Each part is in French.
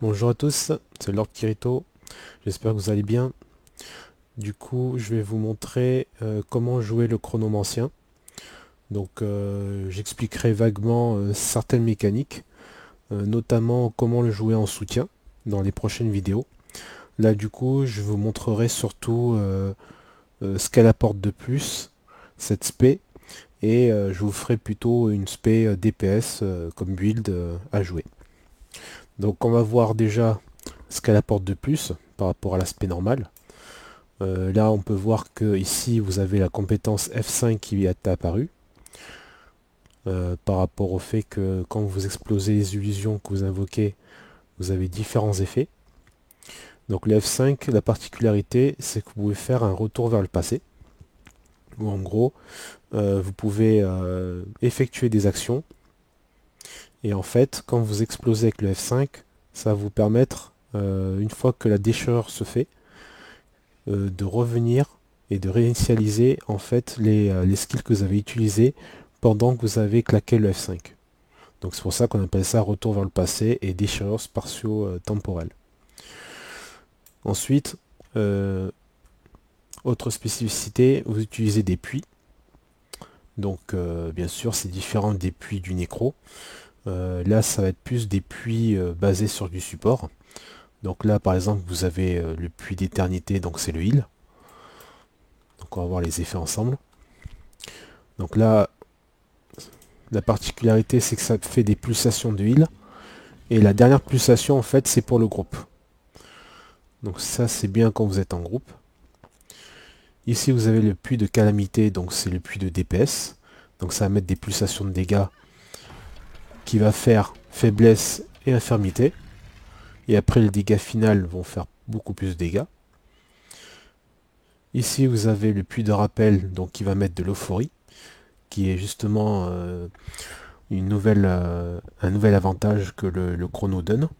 Bonjour à tous, c'est Lord Kirito, j'espère que vous allez bien. Du coup, je vais vous montrer comment jouer le chronomancien. Donc, j'expliquerai vaguement certaines mécaniques, notamment comment le jouer en soutien dans les prochaines vidéos. Là, du coup, je vous montrerai surtout ce qu'elle apporte de plus, cette spé, et je vous ferai plutôt une spé DPS comme build à jouer. Donc, on va voir déjà ce qu'elle apporte de plus par rapport à l'aspect normal. Là, on peut voir que ici, vous avez la compétence F5 qui est apparue, par rapport au fait que quand vous explosez les illusions que vous invoquez, vous avez différents effets. Donc le F5, la particularité, c'est que vous pouvez faire un retour vers le passé, où en gros, vous pouvez effectuer des actions, et en fait, quand vous explosez avec le F5, ça va vous permettre, une fois que la déchirure se fait, de revenir et de réinitialiser en fait les skills que vous avez utilisés pendant que vous avez claqué le F5. Donc c'est pour ça qu'on appelle ça retour vers le passé et déchirure spatio-temporelle. Ensuite, autre spécificité, vous utilisez des puits. Donc bien sûr c'est différent des puits du nécro. Là ça va être plus des puits basés sur du support. Donc là par exemple vous avez le puits d'éternité, donc c'est le heal. Donc on va voir les effets ensemble. Donc là la particularité c'est que ça fait des pulsations de heal. Et la dernière pulsation en fait c'est pour le groupe. Donc ça c'est bien quand vous êtes en groupe. Ici vous avez le puits de calamité, donc c'est le puits de DPS. Donc ça va mettre des pulsations de dégâts qui va faire faiblesse et infirmité. Et après les dégâts finaux vont faire beaucoup plus de dégâts. Ici vous avez le puits de rappel, donc qui va mettre de l'euphorie, qui est justement un nouvel avantage que le chrono donne,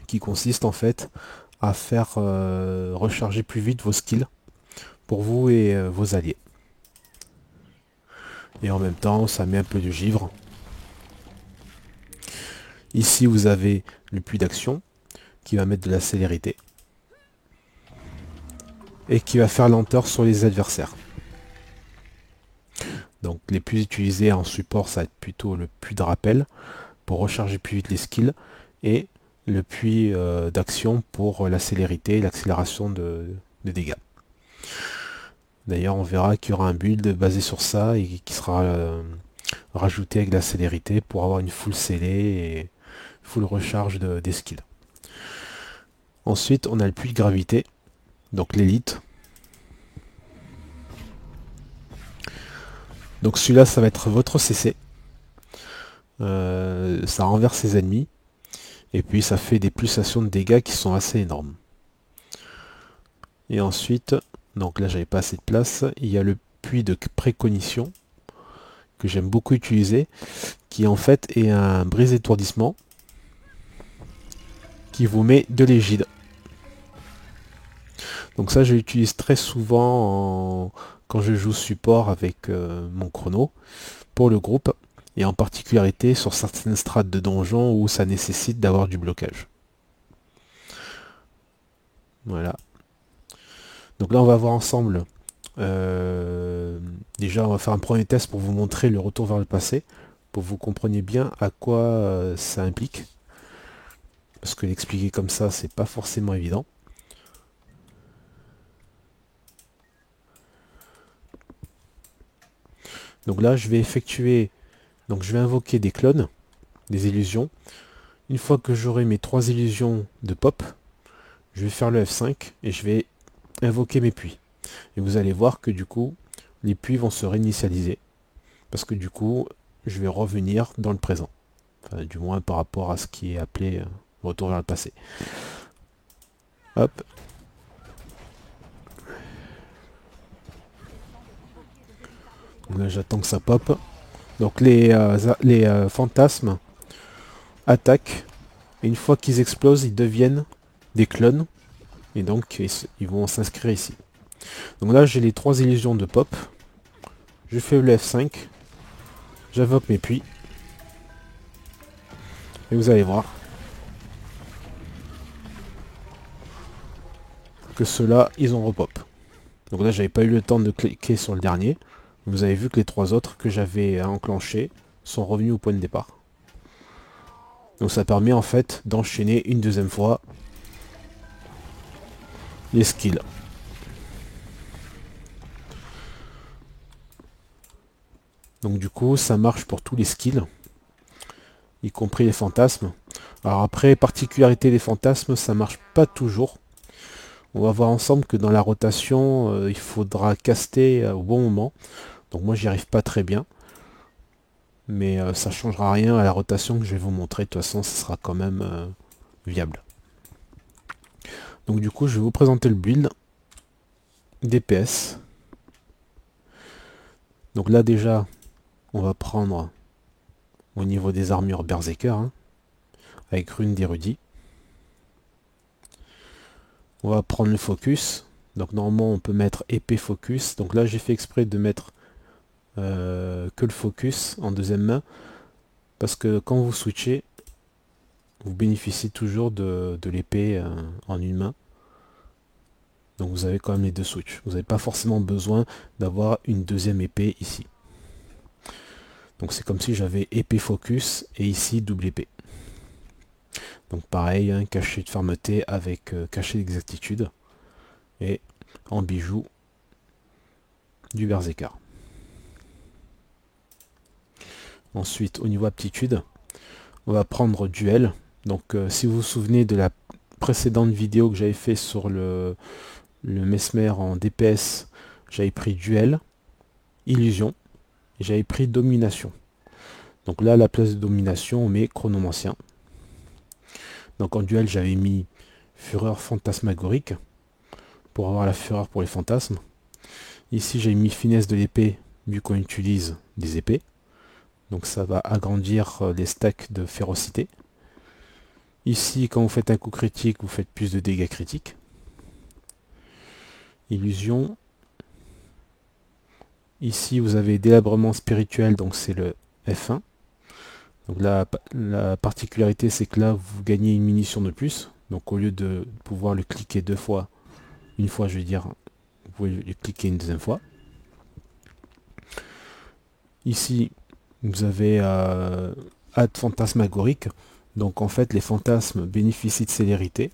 qui consiste en fait à faire recharger plus vite vos skills pour vous et vos alliés. Et en même temps, ça met un peu de givre. Ici, vous avez le puits d'action qui va mettre de la célérité et qui va faire lenteur sur les adversaires. Donc les puits utilisés en support, ça va être plutôt le puits de rappel pour recharger plus vite les skills et le puits d'action pour la célérité et l'accélération de dégâts. D'ailleurs, on verra qu'il y aura un build basé sur ça et qui sera rajouté avec la célérité pour avoir une full scellée et full recharge des skills. Ensuite, on a le puits de gravité, donc l'élite. Donc celui-là, ça va être votre CC. Ça renverse ses ennemis. Et puis ça fait des pulsations de dégâts qui sont assez énormes. Et ensuite, donc là j'avais pas assez de place, il y a le puits de précognition que j'aime beaucoup utiliser, qui en fait est un brise étourdissement qui vous met de l'égide. Donc ça je l'utilise très souvent quand je joue support avec mon chrono pour le groupe, et en particularité sur certaines strates de donjon où ça nécessite d'avoir du blocage. Voilà. Donc là on va voir ensemble, déjà on va faire un premier test pour vous montrer le retour vers le passé, pour que vous compreniez bien à quoi ça implique. Parce que l'expliquer comme ça, c'est pas forcément évident. Donc là je vais effectuer, donc je vais invoquer des clones, des illusions. Une fois que j'aurai mes 3 illusions de pop, je vais faire le F5 et je vais invoquer mes puits. Et vous allez voir que du coup, les puits vont se réinitialiser. Parce que du coup, je vais revenir dans le présent. Enfin, du moins par rapport à ce qui est appelé retour vers le passé. Hop. Donc là, j'attends que ça pop. Donc les fantasmes attaquent. Et une fois qu'ils explosent, ils deviennent des clones. Et donc, ils vont s'inscrire ici. Donc là, j'ai les 3 illusions de pop. Je fais le F5. J'invoque mes puits. Et vous allez voir. que ceux-là, ils ont repop. Donc là, j'avais pas eu le temps de cliquer sur le dernier. Vous avez vu que les 3 autres que j'avais enclenchés sont revenus au point de départ. Donc ça permet en fait d'enchaîner une deuxième fois les skills. Donc du coup, ça marche pour tous les skills, y compris les fantasmes. Alors après, particularité des fantasmes, ça marche pas toujours. On va voir ensemble que dans la rotation, il faudra caster au bon moment. Donc moi, j'y arrive pas très bien. Mais ça changera rien à la rotation que je vais vous montrer. De toute façon, ça sera quand même viable. Donc du coup, je vais vous présenter le build DPS. Donc là déjà, on va prendre au niveau des armures Berserker, hein, avec rune d'érudit. On va prendre le focus. Donc normalement on peut mettre épée focus. Donc là j'ai fait exprès de mettre que le focus en deuxième main. Parce que quand vous switchez, vous bénéficiez toujours de l'épée en une main. Donc vous avez quand même les deux switches. Vous n'avez pas forcément besoin d'avoir une deuxième épée ici. Donc c'est comme si j'avais épée focus et ici double épée. Donc pareil, hein, cachet de fermeté avec cachet d'exactitude. Et en bijou du Berserker. Ensuite, au niveau aptitude, on va prendre duel. Donc si vous vous souvenez de la précédente vidéo que j'avais fait sur le Mesmer en DPS, j'avais pris duel, illusion, et j'avais pris domination. Donc là, à la place de domination, on met chronomancien. Donc en duel, j'avais mis fureur fantasmagorique, pour avoir la fureur pour les fantasmes. Ici, j'ai mis finesse de l'épée, vu qu'on utilise des épées. Donc ça va agrandir les stacks de férocité. Ici, quand vous faites un coup critique, vous faites plus de dégâts critiques. Illusion. Ici, vous avez délabrement spirituel, donc c'est le F1. Donc la particularité, c'est que là, vous gagnez une munition de plus. Donc au lieu de pouvoir le cliquer deux fois, une fois, je veux dire, vous pouvez le cliquer une deuxième fois. Ici, vous avez Add fantasmagorique. Donc en fait, les fantasmes bénéficient de célérité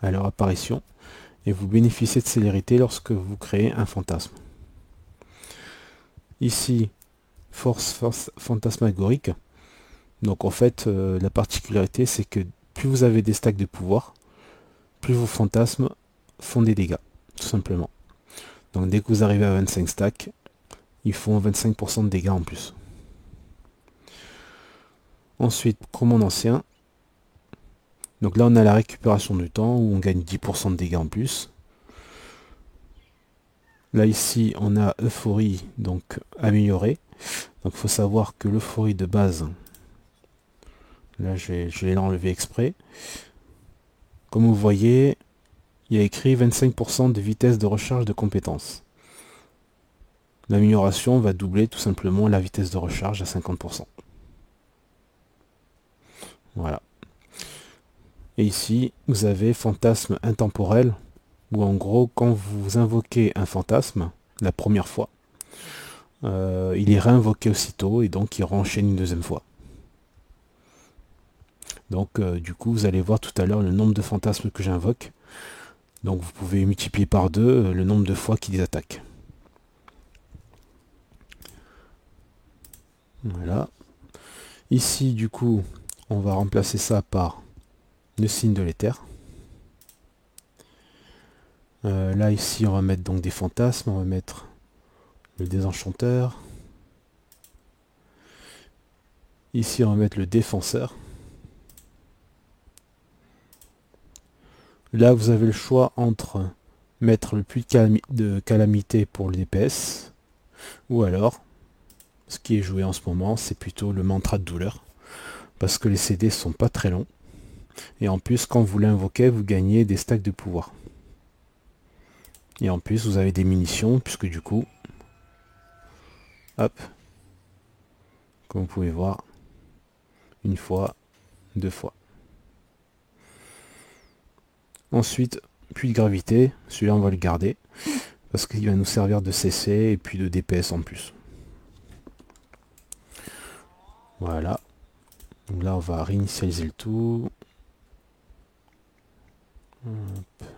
à leur apparition. Et vous bénéficiez de célérité lorsque vous créez un fantasme. Ici, force fantasmagorique. Donc en fait, la particularité, c'est que plus vous avez des stacks de pouvoir, plus vos fantasmes font des dégâts, tout simplement. Donc dès que vous arrivez à 25 stacks, ils font 25% de dégâts en plus. Ensuite, commande ancien. Donc là, on a la récupération du temps, où on gagne 10% de dégâts en plus. Là, ici, on a euphorie, donc améliorée. Donc il faut savoir que l'euphorie de base, là je vais l'enlever exprès. Comme vous voyez, il y a écrit 25% de vitesse de recharge de compétences. L'amélioration va doubler tout simplement la vitesse de recharge à 50%. Voilà. Et ici, vous avez fantasme intemporel, où en gros, quand vous invoquez un fantasme, la première fois, il est réinvoqué aussitôt, et donc il renchaîne une deuxième fois. Donc du coup, vous allez voir tout à l'heure le nombre de fantasmes que j'invoque. Donc vous pouvez multiplier par 2 le nombre de fois qu'ils attaquent. Voilà. Ici, du coup, on va remplacer ça par le signe de l'éther. Là, ici, on va mettre donc des fantasmes. On va mettre le désenchanteur. Ici, on va mettre le défenseur. Là, vous avez le choix entre mettre le plus de calamité pour le DPS, ou alors, ce qui est joué en ce moment, c'est plutôt le mantra de douleur, parce que les CD sont pas très longs, et en plus, quand vous l'invoquez, vous gagnez des stacks de pouvoir. Et en plus, vous avez des munitions, puisque du coup, hop, comme vous pouvez voir, une fois, deux fois. Ensuite, puits de gravité, celui-là on va le garder, parce qu'il va nous servir de CC et puis de DPS en plus. Voilà. Donc là on va réinitialiser le tout. Hop.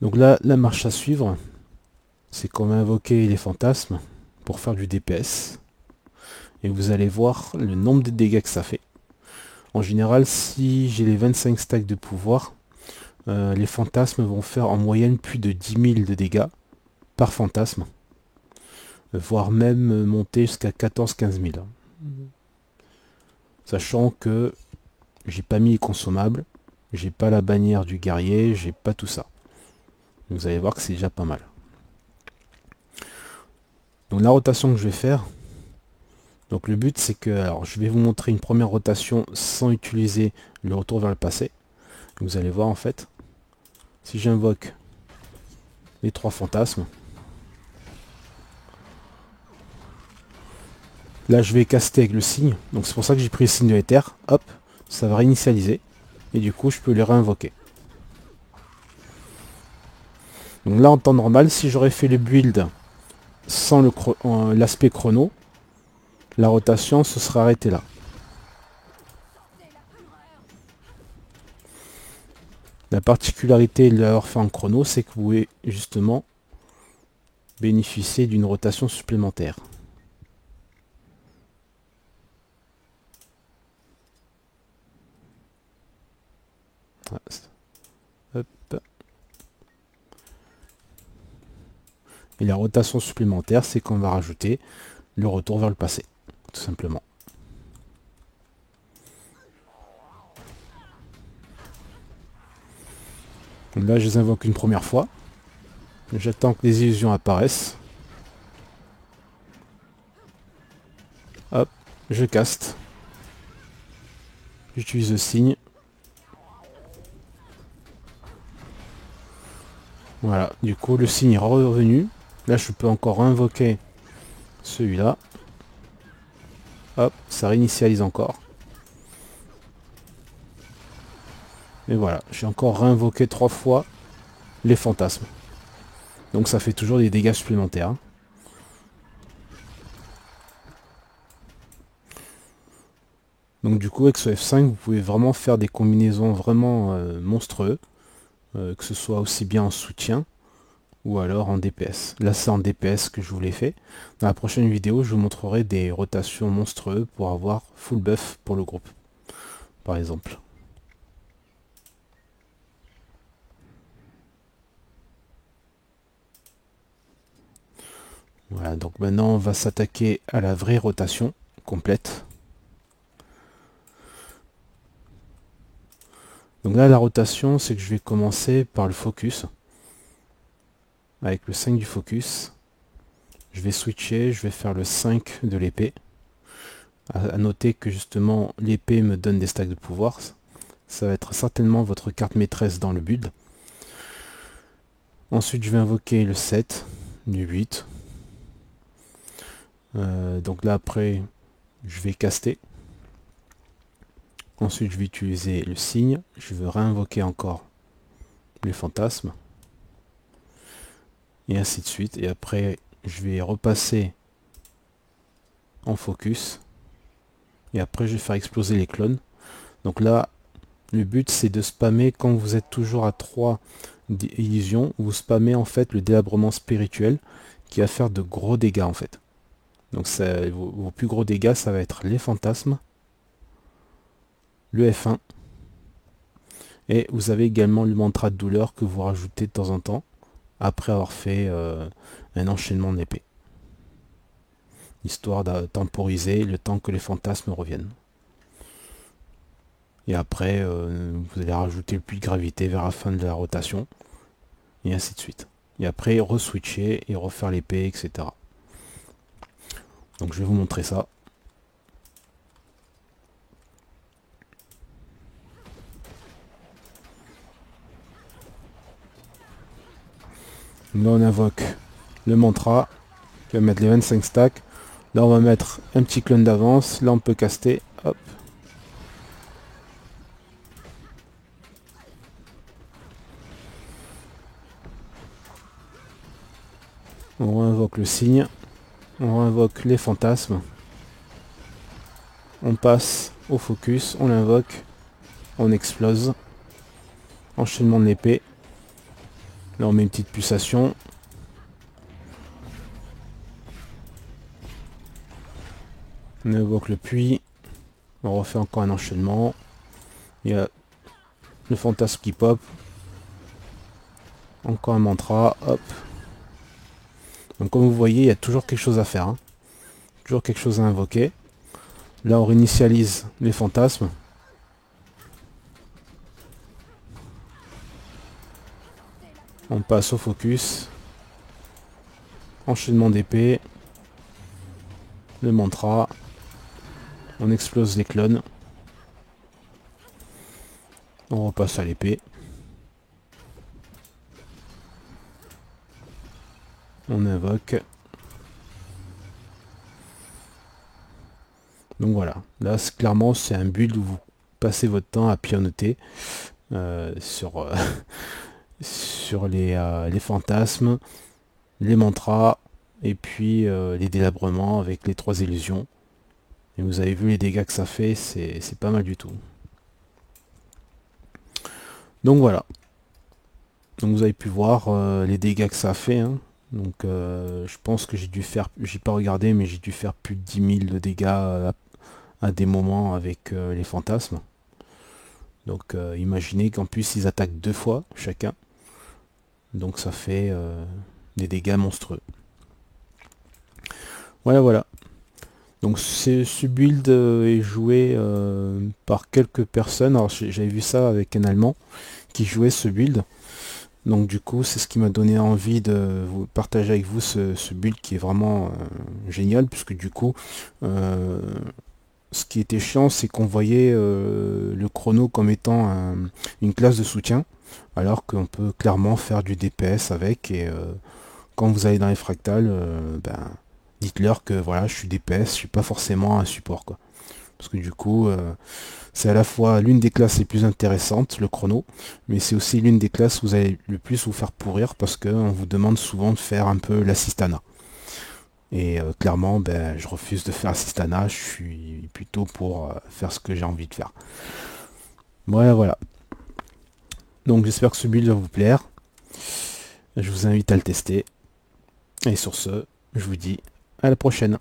Donc là, la marche à suivre, c'est qu'on va invoquer les fantasmes pour faire du DPS. Et vous allez voir le nombre de dégâts que ça fait. En général, si j'ai les 25 stacks de pouvoir, les fantasmes vont faire en moyenne plus de 10 000 de dégâts par fantasme. Voire même monter jusqu'à 14-15 000. Sachant que j'ai pas mis les consommables, j'ai pas la bannière du guerrier, j'ai pas tout ça. Vous allez voir que c'est déjà pas mal. Donc la rotation que je vais faire, donc le but c'est que, alors je vais vous montrer une première rotation sans utiliser le retour vers le passé. Vous allez voir en fait, si j'invoque les 3 fantasmes, là je vais caster avec le signe, donc c'est pour ça que j'ai pris le signe de l'éther, hop, ça va réinitialiser, et du coup je peux les réinvoquer. Donc là en temps normal, si j'aurais fait le build sans l'aspect chrono, la rotation se serait arrêtée là. La particularité de l'avoir fait en chrono, c'est que vous pouvez justement bénéficier d'une rotation supplémentaire. Hop. Et la rotation supplémentaire, c'est qu'on va rajouter le retour vers le passé, tout simplement. Donc là, je les invoque une première fois. J'attends que les illusions apparaissent. Hop, je caste. J'utilise le signe. Voilà, du coup le signe est revenu. Là je peux encore invoquer celui-là. Hop, ça réinitialise encore. Et voilà, j'ai encore réinvoqué 3 fois les fantasmes. Donc ça fait toujours des dégâts supplémentaires. Donc du coup avec ce F5 vous pouvez vraiment faire des combinaisons vraiment monstrueuses. Que ce soit aussi bien en soutien ou alors en DPS. Là c'est en DPS que je vous l'ai fait. Dans la prochaine vidéo je vous montrerai des rotations monstrueuses pour avoir full buff pour le groupe. Par exemple. Voilà, donc maintenant on va s'attaquer à la vraie rotation complète. Donc là la rotation c'est que je vais commencer par le focus. Avec le 5 du focus. Je vais switcher, je vais faire le 5 de l'épée. À noter que justement l'épée me donne des stacks de pouvoir. Ça va être certainement votre carte maîtresse dans le build. Ensuite je vais invoquer le 7 du 8. Donc là après je vais caster. Ensuite je vais utiliser le signe. Je vais réinvoquer encore les fantasmes. Et ainsi de suite. Et après je vais repasser en focus. Et après je vais faire exploser les clones. Donc là le but c'est de spammer quand vous êtes toujours à 3 illusions. Vous spammez en fait le délabrement spirituel qui va faire de gros dégâts en fait. Donc ça, vos plus gros dégâts, ça va être les fantasmes, le F1, et vous avez également le mantra de douleur que vous rajoutez de temps en temps, après avoir fait un enchaînement d'épée. Histoire de temporiser le temps que les fantasmes reviennent. Et après, vous allez rajouter le puits de gravité vers la fin de la rotation, et ainsi de suite. Et après, re-switcher et refaire l'épée, etc. Donc je vais vous montrer ça. Là on invoque le mantra. Je vais mettre les 25 stacks. Là on va mettre un petit clone d'avance. Là on peut caster. Hop. On réinvoque le signe. On réinvoque les fantasmes. On passe au focus. On l'invoque. On explose. Enchaînement de l'épée. Là on met une petite pulsation. On invoque le puits. On refait encore un enchaînement. Il y a le fantasme qui pop. Encore un mantra. Hop. Donc comme vous voyez, il y a toujours quelque chose à faire. Hein. Toujours quelque chose à invoquer. Là on réinitialise les fantasmes. On passe au focus. Enchaînement d'épée. Le mantra. On explose les clones. On repasse à l'épée. On invoque. Donc voilà. Là, clairement, c'est un build où vous passez votre temps à pianoter sur, sur les fantasmes, les mantras, et puis les délabrements avec les 3 illusions. Et vous avez vu les dégâts que ça fait, c'est pas mal du tout. Donc voilà. Donc vous avez pu voir les dégâts que ça a fait. Hein. Donc je pense que j'ai pas regardé, mais j'ai dû faire plus de 10 000 de dégâts à des moments avec les fantasmes. Donc imaginez qu'en plus ils attaquent 2 fois chacun. Donc ça fait des dégâts monstrueux. Voilà. Donc ce build est joué par quelques personnes. Alors j'avais vu ça avec un Allemand qui jouait ce build. Donc du coup c'est ce qui m'a donné envie de vous partager avec vous ce build qui est vraiment génial, puisque du coup ce qui était chiant, c'est qu'on voyait le chrono comme étant une classe de soutien, alors qu'on peut clairement faire du DPS avec. Et quand vous allez dans les fractales, dites-leur que voilà, je suis DPS, je suis pas forcément un support, quoi. Parce que du coup, c'est à la fois l'une des classes les plus intéressantes, le chrono, mais c'est aussi l'une des classes où vous allez le plus vous faire pourrir, parce qu'on vous demande souvent de faire un peu l'assistana. Et clairement, je refuse de faire assistana, je suis plutôt pour faire ce que j'ai envie de faire. Voilà. Donc j'espère que ce build va vous plaire. Je vous invite à le tester. Et sur ce, je vous dis à la prochaine.